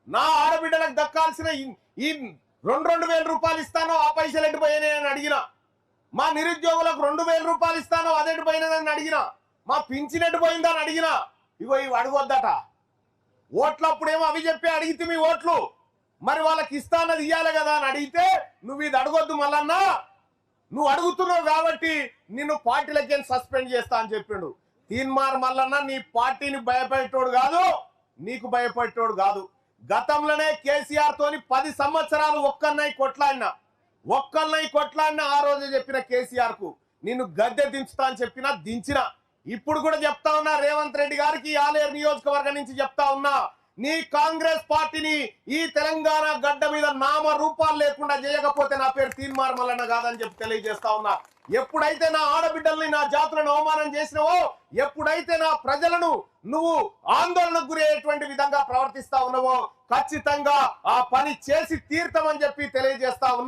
నా ఆడబిడ్డలకు దక్కాల్సిన ఈ 2,000 రూపాయలు ఇస్తానో ఆ పైసలు ఎటు పోయినాయని అడిగినా, మా నిరుద్యోగులకు 2,000 రూపాయలు ఇస్తానో అదెటు పోయినదని అడిగినా, మా పింఛన్ ఎటు పోయిందని అడిగినా. ఇగో ఇవి అడగొద్దట. ఓట్లప్పుడేమో అవి చెప్పి అడిగితే మీ ఓట్లు మరి వాళ్ళకి ఇస్తానది ఇయ్యాలి కదా అని అడిగితే నువ్వు ఇది అడగొద్దు మల్లన్నా, నువ్వు అడుగుతున్నావు కాబట్టి నిన్ను పార్టీలకి సస్పెండ్ చేస్తా అని చెప్పిండు. తీన్మార్ మల్లన్న నీ పార్టీని భయపెట్టోడు కాదు, నీకు భయపెట్టోడు కాదు. గతంలోనే కేసీఆర్ తోని 10 సంవత్సరాలు ఒక్కన్నై కొట్లాడిన ఆ రోజు చెప్పిన కేసీఆర్ కు నిన్ను గద్దె దించుతా అని చెప్పినా దించిన. ఇప్పుడు కూడా చెప్తా ఉన్నా రేవంత్ రెడ్డి గారికి ఆలేరు నియోజకవర్గం నుంచి చెప్తా ఉన్నా, నీ కాంగ్రెస్ పార్టీని ఈ తెలంగాణ గడ్డ మీద నామ రూపాలు లేకుండా చేయకపోతే నా పేరు తీన్మార్ మల్లన్న కాదని చెప్పి తెలియజేస్తా ఉన్నా. ఎప్పుడైతే నా ఆడబిడ్డల్ని నా జాతులను అవమానం చేసినావో, ఎప్పుడైతే నా ప్రజలను నువ్వు ఆందోళనకు గురయ్యేటువంటి విధంగా ప్రవర్తిస్తా ఉన్నావో ఖచ్చితంగా ఆ పని చేసి తీర్థమని చెప్పి తెలియజేస్తా ఉన్నా.